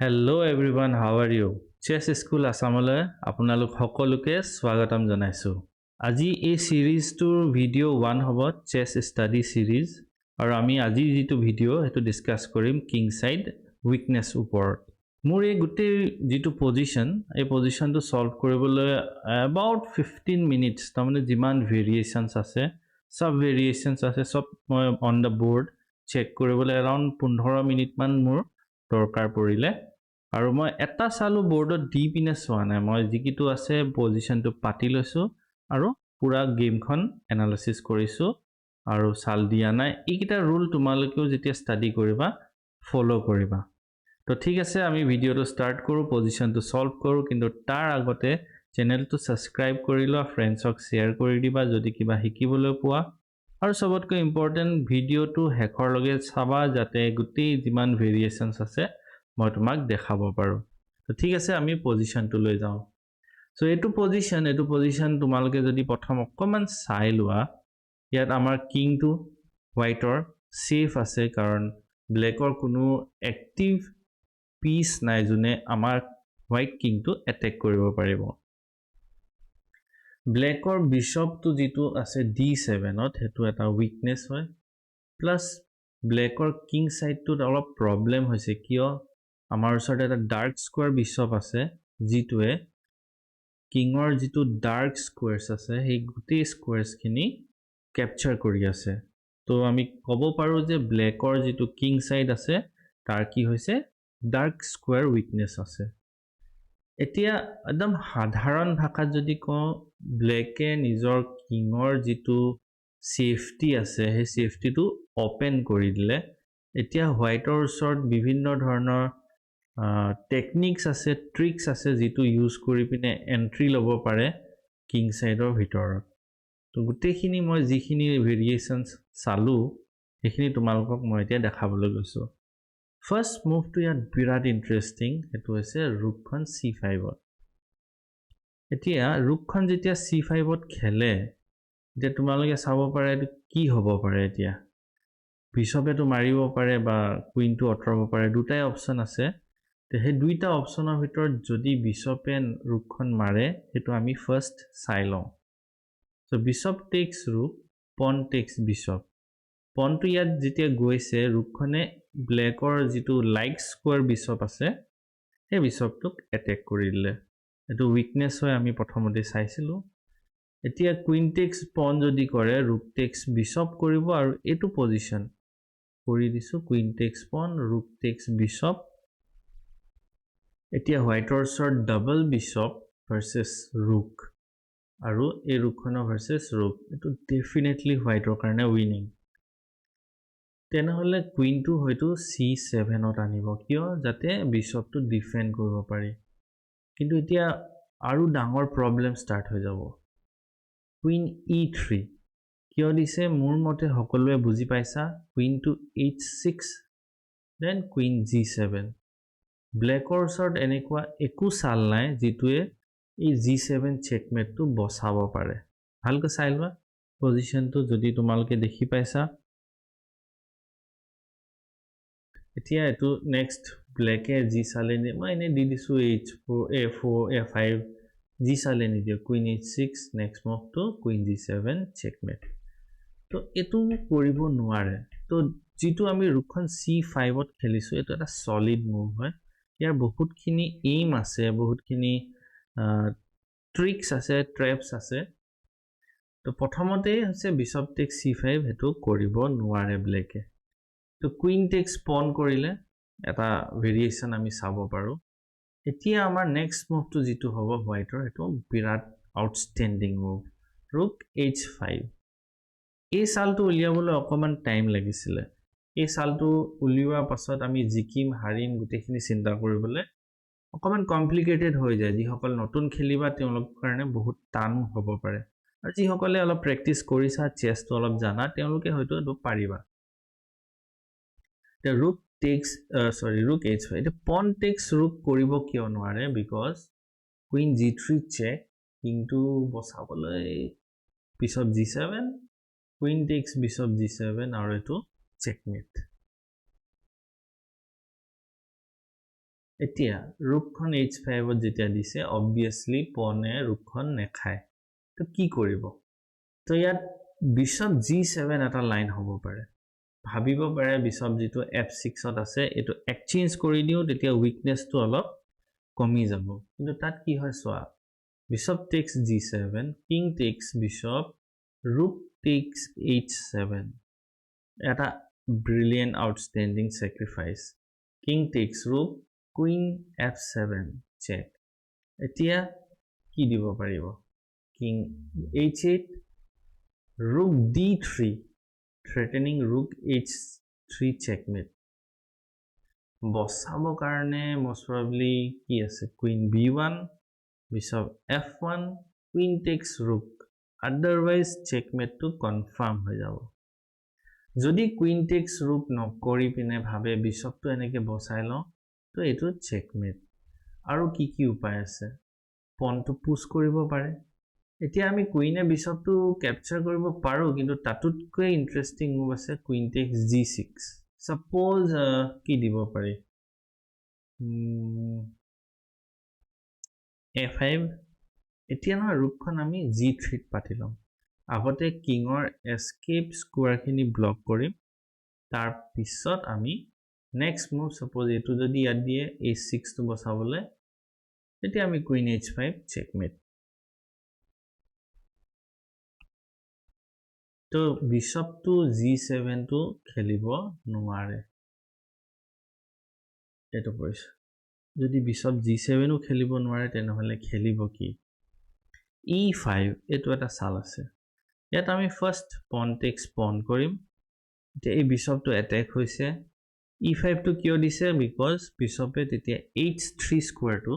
Hello everyone, how are you? Chess School Asamole আপোনালোক সকলোকে স্বাগতম জনাইছো। আজি এই সিৰিজটোৰ ভিডিও 1 হ'ব চেছ ষ্টাডি সিৰিজ আৰু আমি আজি যেটো ভিডিও হেতু ডিসকাস কৰিম কিং সাইড উইকনেস ওপৰত। মোৰ এই গুটেই যেটো পজিশন এই পজিশনটো সলভ কৰিবলৈ about 15 minutes তাৰমানে যিমান ভেৰিয়েশনস আছে সব ভেৰিয়েশনস আছে সব মই অন দা বোৰ্ড চেক কৰিবলৈ around 15 মিনিট মান মোৰ দৰকাৰ পৰিলে আৰু মই এটা চালু বোৰ্ডত দি পিনে চোৱা নাই মই যিকিটো আছে পজিশনটো পাতি লৈছো আৰু পুৰা গেমখন এনালাইসিস কৰিছো আৰু চাল দিয়া নাই এইকিটা ৰুল তোমালোকেও যেতিয়া ষ্টাডি কৰিবা ফলো কৰিবা তো ঠিক আছে আমি ভিডিওটো ষ্টাৰ্ট কৰো পজিশনটো সলভ কৰো কিন্তু তাৰ আগতে চেনেলটো সাবস্ক্ৰাইব কৰি লোৱা ফ্ৰেণ্ডছক শেয়াৰ কৰি দিবা যদি কিবা শিকিবলৈ পোৱা আৰু সবতকৈ ইম্পৰ্টেন্ট ভিডিওটো হেকৰ লগে চাবা যাতে গুটি যিমান ভেৰিয়েশনস আছে মই তোমাক দেখাব পাৰো তো ঠিক আছে আমি পজিশনটো লৈ যাও সো এটো পজিশন তোমালোকে যদি প্ৰথম অকমান চাই লোৱা ইয়াত আমাৰ কিংটো হোৱাইটৰ সেফ আছে কাৰণ ব্ল্যাকৰ কোনো এক্টিভ পিস নাই জুনে আমাৰ হোৱাইট কিংটো এটেক কৰিব পাৰিব ব্ল্যাকৰ বিশপটো যেটো আছে d7 ত হেতু এটা উইকনেস হয় প্লাস ব্ল্যাকৰ কিং সাইডটোত অলপ প্ৰবলেম হৈছে কিয় আমাৰ ওচৰত এটা ডাৰ্ক স্কয়াৰ বিশপ আছে জিটোৱে কিংৰ যেটো ডাৰ্ক স্কয়াৰস আছে সেই গুটি স্কয়াৰস খিনি ক্যাপচাৰ কৰি আছে তো আমি ক'ব পাৰো যে ব্ল্যাকৰ যেটো কিং সাইড আছে তাৰ কি হৈছে ডাৰ্ক স্কয়াৰ উইকনেস আছে এতিয়া একদম সাধাৰণ ভাষাত যদি কও ব্ল্যাকে নিজৰ কিংৰ যেটো সেফটি আছে সেই সেফটিটো ওপেন কৰি দিলে এতিয়া হোৱাইটৰ ওচৰত বিভিন্ন ধৰণৰ টেকনিক্স আছে ট্ৰিক্স আছে যেটো ইউজ কৰি পিনে এন্ট্ৰি ল'ব পাৰে কিং সাইডৰ ভিতৰত তো গুটেখিনি মই যিখিনি ভেৰিয়েশনস চালু সেইখিনি তোমালোকক মই এতিয়া দেখাবলৈ গৈছো ফাৰ্স্ট মুভটো ইয়াত বিৰাট ইন্টাৰেষ্টিং এটো হৈছে ৰুকখন c5 ত এতিয়া ৰুকখন যেতিয়া c5 ত খেলে যে তোমালোকে চাব পাৰে এটো কি হ'ব পাৰে এতিয়া বিশপেটো মাৰিব পাৰে বা কুইনটো অটৰাব পাৰে দুটাই অপচন আছে তে হে দুইটা অপচনৰ ভিতৰত যদি বিশপে ৰুকখন মাৰে হেতু আমি ফাৰ্স্ট চাই লওঁ সো বিশপ টেক্স ৰুক পন টেক্স বিশপ পনটো ইয়াত যেতিয়া গৈছে ৰুকখনে ব্ল্যাকৰ যেটো লাইক স্কয়াৰ বিশপ আছে হে বিশপটোক এটেক কৰি দিলে এটো উইকনেস হয় আমি প্ৰথমতে চাইছিলো এতিয়া কুইন টেক্স পন যদি কৰে ৰুক টেক্স বিশপ কৰিব আৰু এটো পজিশন কৰি দিছো কুইন টেক্স পন ৰুক টেক্স বিশপ এতিয়া হোৱাইটৰ ওচৰত ডাবল বিশপ ভাৰ্সেস ৰুক আৰু এই ৰুকখনৰ ভাৰ্সেস ৰুক এটো ডেফিনেটলি হোৱাইটৰ কাৰণে উইনিং তেনেহলে কুইনটো হয়তো c7 ত আনিব কিয় যাতে বিশপটো ডিফেন্ড কৰিব পাৰি কিন্তু এতিয়া আৰু ডাঙৰ প্ৰবলেম ষ্টাৰ্ট হৈ যাব কুইন e3 কিয় দিছে মোৰ মতে সকলোৱে বুজি পাইছা queen to h6 then queen g7 ব্ল্যাকৰ ওচৰত এনেকুৱা একো চাল নাই যেটোৱে এই g7 চেকমেটটো বসাব পাৰে ভালকৈ চাই লোৱা পজিশনটো যদি তোমালোকে দেখি পাইছা এতিয়া এটো নেক্সট ব্ল্যাকে জি চালে নি মই এনে দি দিছো h4 a4 a5 জি চালে নি দিও queen h6 next move to queen g7 checkmate তো এটো কৰিব নোৱাৰে তো যেটো আমি ৰুকখন c5 ত খেলিছো এটো এটা সলিড মুভ হয় ইয়াৰ বহুতখিনি এইম আছে বহুতখিনি ট্ৰিক্স আছে ট্ৰেপস আছে তো প্ৰথমতে হৈছে বিশপ টেক্স c5 হেতু কৰিব নোৱাৰে ব্ল্যাকে তো কুইন টেক্স পন কৰিলে এটা ভেৰিয়েশন আমি চাব পাৰো এতিয়া আমাৰ নেক্সট মুভটো যেটো হ'ব হোৱাইটৰ এটো বিৰাট আউটস্ট্যান্ডিং মুভ ৰুক h5 এই চালটো উলিয়াবলৈ অকমান টাইম লাগিছিল এই চালটো উলিওৱা পাছত আমি জিকিম হাৰিম গুটেখিনি চিন্তা কৰিবলৈ অকমান কমপ্লিকেটেড হৈ যায় যি সকল নতুন খেলিবা তেওঁলোকৰ কাৰণে বহুত টান হ'ব পাৰে আৰু যি সকলে অলপ প্ৰেক্টিস কৰিছা চেছটো অলপ জানা তেওঁলোকে হয়তো এটো পাৰিবা The rook takes rook h5 এটা pawn takes rook কৰিব কিয় নোৱাৰে because queen g3 check কিন্তু বসাবলৈ bishop g7 queen takes bishop g7 আৰু এটো checkmate এতিয়া ৰুকখন h5 ত যেতিয়া দিছে অবভিয়াসলি পনে ৰুকখন নেখায় তো কি কৰিব তো ইয়াত বিশপ g7 এটা লাইন হ'ব পাৰে ভাবিব পাৰে বিশপ যেটো f6 ত আছে এটো এক্সচেঞ্জ কৰি দিও তেতিয়া উইকনেছটো অলপ কমি যাব কিন্তু তাত কি হয় সোৱা bishop takes g7 king takes bishop rook takes h7 এটা brilliant outstanding sacrifice king takes rook queen f7 check এতিয়া কি দিব পাৰিব king h8 rook d3 threatening rook h3 checkmate বসাব কাৰণে most probably কি আছে queen b1 bishop f1 queen takes rook otherwise checkmate to confirm হৈ যাব যদি queen takes rook নকৰি পিনে ভাবে bishop to এনেকে বসাই ল তো এটো checkmate আৰু কি উপায় আছে pawn to push কৰিব পাৰে এতিয়া আমি queen A bishop to capture কৰিব পাৰো কিন্তু তাতুতকৈ interesting move আছে queen takes g6 suppose কি দিব পাৰি a5 এতিয়া না ৰুকখন আমি g3 ত পাতি লম আগতে কিংৰ এস্কেপ স্কোয়াৰ খিনি ব্লক কৰিম তাৰ পিছত আমি নেক্সট মুভ সাপোজ এটো যদি ইয়াত দিয়ে a6 টো বসাবলে তেতিয়া আমি queen h5 checkmate তো বিশপ টু g7 টো খেলিব নোৱাৰে এটো পইছ যদি বিশপ g7 ও খেলিব নোৱাৰে তেনেহলে খেলিব কি e5 এটো এটা চাল আছে ইয়াত আমি ফাৰ্স্ট pawn takes pawn কৰিম এতিয়া এই বিশপ টো অ্যাটাক হৈছে e5 টো কিয় দিছে বিকজ বিশপে তেতিয়া h3 স্কয়াৰ টো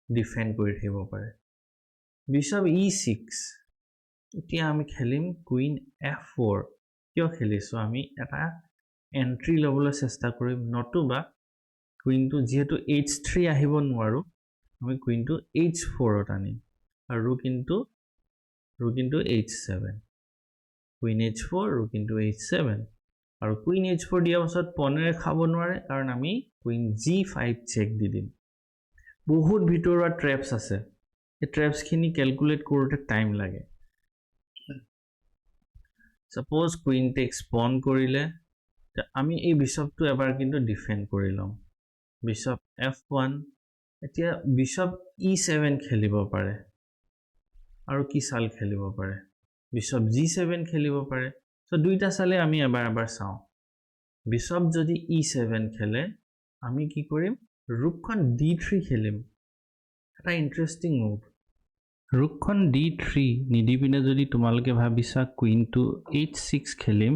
ডিফেন্ড কৰি থাকিব পাৰে বিশপ e6 এতিয়া আমি খেলিম queen f4 কিয় খেলিছো আমি এটা এন্ট্ৰি লবলৈ চেষ্টা কৰিম নতুবা queen to যেহেতু h3 আহিব নোৱাৰো আমি queen to h4 ত আনিম আৰু rook into h7 queen h4 rook into h7 আৰু queen h4 দিয়া পাছত পনেৰে খাব নোৱাৰে কাৰণ আমি queen g5 চেক দি দিম বহুত ভিতৰুৱা ট্ৰেপস আছে এই ট্ৰেপস খিনি ক্যালকুলেট কৰোতে টাইম লাগে suppose queen takes pawn কৰিলে আমি এই বিশপটো এবাৰ কিন্তু ডিফেন্ড কৰি লম bishop f1 এতিয়া bishop e7 খেলিব পাৰে আৰু কি চাল খেলিব পাৰে bishop g7 খেলিব পাৰে সো দুইটা চালে আমি এবাৰ চাও bishop যদি e7 খেলে আমি কি কৰিম ৰুকখন d3 খেলিম এটা ইন্টাৰেষ্টিং মুভ ৰুকখন d3 নিদি পিনে যদি তোমালকে ভাবিছা queen to h6 খেলিম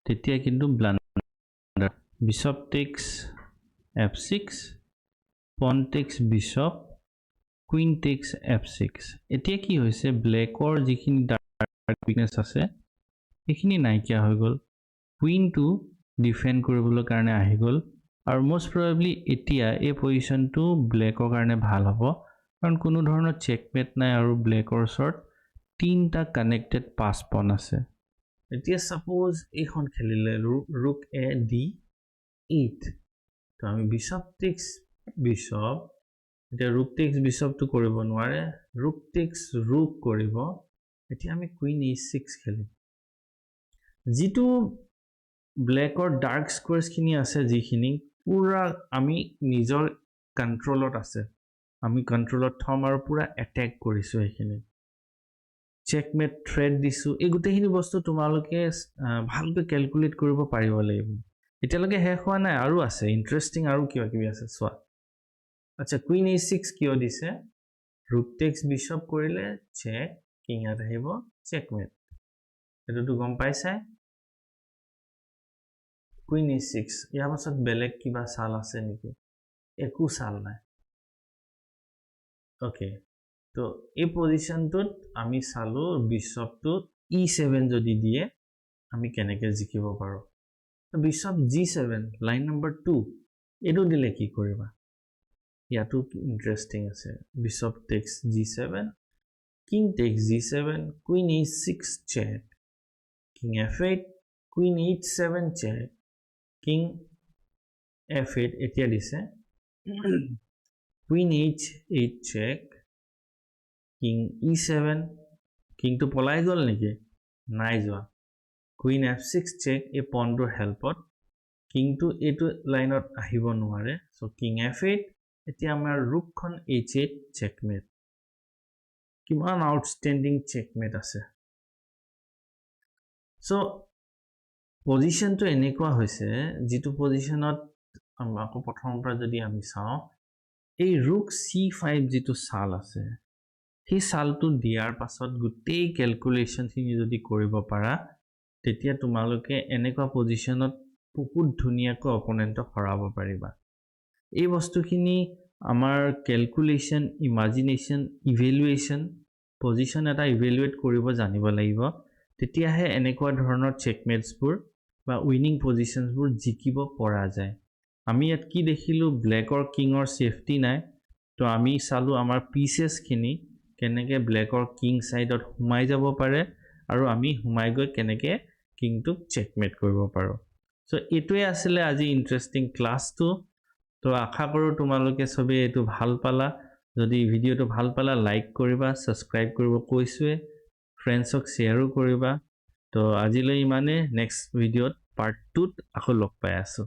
তেতিয়া কিন্তু ব্লান্ডাৰ bishop takes f6 pawn takes bishop queen takes f6 এতিয়া কি হৈছে ব্ল্যাকৰ যিখিনি ডাৰ্ক উইকনেছ আছে এখিনি নাইকিয়া হৈ গল queen to ডিফেন্ড কৰিবলৈ কাৰণে আহি গল আৰু মোস্ট প্ৰবাবলি এতিয়া এই পজিশনটো ব্ল্যাকৰ কাৰণে ভাল হ'ব কাৰণ কোনো ধৰণৰ চেকমেট নাই আৰু ব্ল্যাকৰ শট তিনটা কানেক্টেড পাস পন আছে এতিয়া সাপোজ এইখন খেলিলে rook a d8 তো আমি bishop takes bishop এতিয়া rook takes bishop to কৰিব নোৱাৰে rook takes rook কৰিব এতিয়া আমি queen e6 খেলিম যেটো ব্ল্যাকৰ ডাৰ্ক স্কোয়াৰছ খিনি আছে যিখিনি পুৰা আমি নিজৰ কন্ট্ৰোলত আছে আমি কন্ট্ৰোলত থম আৰু পুৰা অ্যাটাক কৰিছো এইখিনি চেকমেট থ্ৰেড দিছো এই গুটেখিনি বস্তু তোমালকে ভালকৈ ক্যালকুলেট কৰিব পাৰিব লাগিব এতিয়ালৈকে শেষ হোৱা নাই আৰু আছে ইন্টাৰেষ্টিং আৰু কিবা আছে সোৱা আচ্ছা queen a6 কিয় দিছে rook takes bishop কৰিলে চেক কিং ইয়াত আহিব চেকমেট এটো গম পাইছাই queen a6 ইয়াৰ পাছত বেলেগ কিবা চাল আছে নেকি একো চাল নাই ওকে তো এই পজিশনটোত আমি চালো বিশপটো e7 যদি দিয়ে আমি কেনেকৈ জিকিব পাৰো তো বিশপ g7 লাইন নম্বৰ 2 এটো দিলে কি কৰিবা ইয়াতো ইন্টাৰেষ্টিং আছে bishop takes g7 king takes g7 queen e6 check king f8 queen h7 check king f8 এতিয়া দিছে queen h8 check, king e7, কিংটো পলাই গ'ল নেকি? নাই যোৱা। কুইন f6 চেক, এই পনটোৰ হেল্পত কিংটো এইটো লাইনত আহিব নোৱাৰে, চ' কিং f8, এতিয়া আমাৰ ৰুকখন h8 চেকমেট। কিমান আউটষ্টেণ্ডিং চেকমেট আছে। চ' পজিশ্যনটো এনেকুৱা হৈছে, যিটো পজিশ্যনত আকৌ প্ৰথমৰ পৰা যদি আমি চাওঁ, এই ৰুক c5 যিটো চাল আছে, সেই চালটো দিয়াৰ পাছত গোটেই কেলকুলেশ্যনখিনি যদি কৰিব পাৰা, তেতিয়া তোমালোকে এনেকুৱা পজিশ্যনত বহুত ধুনীয়াকৈ অপনেণ্টক হৰাব পাৰিবা। এই বস্তুখিনি আমাৰ কেলকুলেশ্যন, ইমাজিনেশ্যন, ইভেলুৱেশ্যন, পজিশ্যন এটা ইভেলুৱেট কৰিব জানিব লাগিব, তেতিয়াহে এনেকুৱা ধৰণৰ চেকমেটছবোৰ বা উইনিং পজিশ্যনছবোৰ জিকিব পৰা যায়। আমি ইয়াত কি দেখিলোঁ, ব্লেকৰ কিঙৰ ছেফটি নাই, তো আমি চালোঁ আমাৰ পিচেছখিনি কেনেকৈ ব্লেকৰ কিং ছাইডত সোমাই যাব পাৰে, আৰু আমি সোমাই গৈ কেনেকৈ কিংটোক চেকমেট কৰিব পাৰোঁ। চ' এইটোৱে আছিলে আজি ইণ্টাৰেষ্টিং ক্লাছটো। তো আশা কৰোঁ তোমালোকে চবেই এইটো ভাল পালা। যদি ভিডিঅ'টো ভাল পালা, লাইক কৰিবা, ছাবস্ক্ৰাইব কৰিব কৈছোৱে, ফ্ৰেণ্ডছক শ্বেয়াৰো কৰিবা। তো আজিলৈ ইমানে, নেক্সট ভিডিঅ'ত পাৰ্ট 2ত আকৌ লগ পাই আছোঁ।